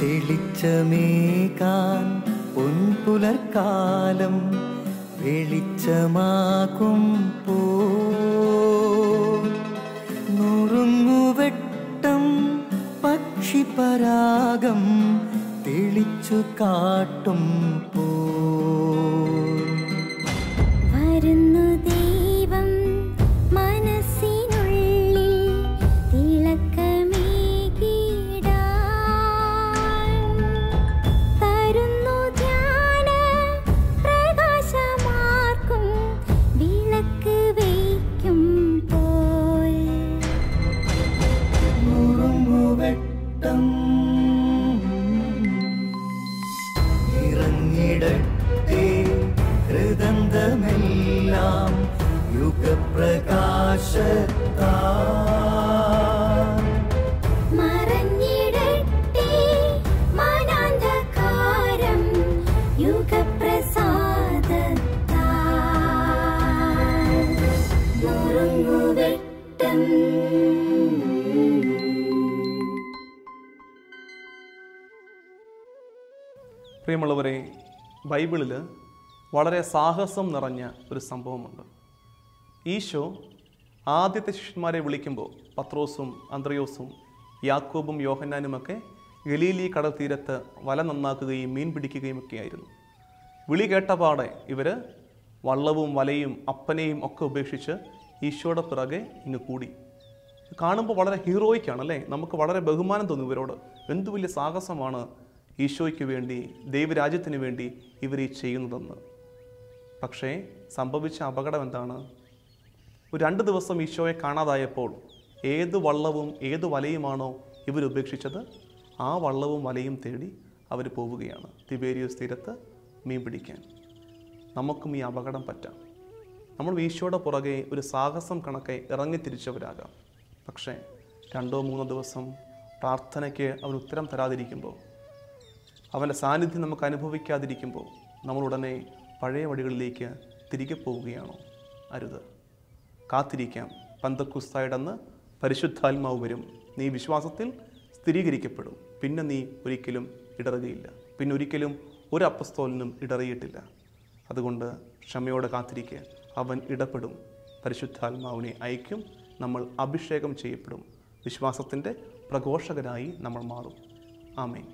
തെളിച്ചമേകാൻ പൊൻപുലർക്കാലം വെളിച്ചമാകുമ്പോ നുറുങ്ങുവെട്ടം പക്ഷിപരാഗം തെളിച്ചു കാട്ടുമ്പോ വരുന്നു ദൈവം മനസ്സിനുള്ളിൽ തിളക്കമേകിടാൻ തരുന്നു ധ്യാന പ്രകാശമാർക്കും വിളക്ക് വയ്ക്കുമ്പോൾ നുറുങ്ങുവെട്ടം ഇറങ്ങിടട്ടെ ഹൃദന്തമെല്ലാം യുഗപ്രകാശത്താൽ മറഞ്ഞിടട്ടെ മനാന്ധകാരം യുഗപ്രസാദത്താൽ നുറുങ്ങുവെട്ടം. പ്രിയമുള്ളവരെ, ബൈബിളിൽ വളരെ സാഹസം നിറഞ്ഞ ഒരു സംഭവമുണ്ട്. ഈശോ ആദ്യത്തെ ശിഷ്യന്മാരെ വിളിക്കുമ്പോൾ പത്രോസും അന്ത്രയോസും യാക്കോബും യോഹന്നാനുമൊക്കെ ഗലീലി കടൽ തീരത്ത് വല നന്നാക്കുകയും മീൻ പിടിക്കുകയും ഒക്കെയായിരുന്നു. വിളി കേട്ടപാടെ ഇവർ വള്ളവും വലയും അപ്പനെയും ഒക്കെ ഉപേക്ഷിച്ച് ഈശോയുടെ പിറകെ ഇങ്ങ് കൂടി. കാണുമ്പോൾ വളരെ ഹീറോയ്ക്കാണല്ലേ, നമുക്ക് വളരെ ബഹുമാനം തോന്നും ഇവരോട്. എന്തു വലിയ സാഹസമാണ് ഈശോയ്ക്ക് വേണ്ടി, ദൈവരാജ്യത്തിന് വേണ്ടി ഇവർ ഈ ചെയ്യുന്നതെന്ന്. പക്ഷേ സംഭവിച്ച അപകടം എന്താണ്? ഒരു 2 ദിവസം ഈശോയെ കാണാതായപ്പോൾ ഏത് വള്ളവും ഏത് വലയുമാണോ ഇവരുപേക്ഷിച്ചത്, ആ വള്ളവും വലയും തേടി അവർ പോവുകയാണ് തിബേരിയോസ് തീരത്ത് മീൻ പിടിക്കാൻ. നമുക്കും ഈ അപകടം പറ്റാം. നമ്മൾ ഈശോയുടെ പുറകെ ഒരു സാഹസം കണക്കെ ഇറങ്ങിത്തിരിച്ചവരാകാം. പക്ഷേ 2-3 ദിവസം പ്രാർത്ഥനയ്ക്ക് അവൻ ഉത്തരം തരാതിരിക്കുമ്പോൾ, അവൻ്റെ സാന്നിധ്യം നമുക്ക് അനുഭവിക്കാതിരിക്കുമ്പോൾ നമ്മൾ ഉടനെ പഴയ വഴികളിലേക്ക് തിരികെ പോവുകയാണോ? അരുത്. കാത്തിരിക്കാം. പന്തക്കുസ്തായുടെ അന്ന് പരിശുദ്ധാത്മാവ് വരും. നീ വിശ്വാസത്തിൽ സ്ഥിരീകരിക്കപ്പെടും. പിന്നെ നീ ഒരിക്കലും ഇടറുകയില്ല. പിന്നെ ഒരിക്കലും ഒരു അപ്പസ്തോലനും ഇടറിയിട്ടില്ല. അതുകൊണ്ട് ക്ഷമയോടെ കാത്തിരിക്കുക. അവൻ ഇടപെടും. പരിശുദ്ധാത്മാവിനെ അയക്കും. നമ്മൾ അഭിഷേകം ചെയ്യപ്പെടും. വിശ്വാസത്തിൻ്റെ പ്രഘോഷകരായി നമ്മൾ മാറും. ആമേൻ.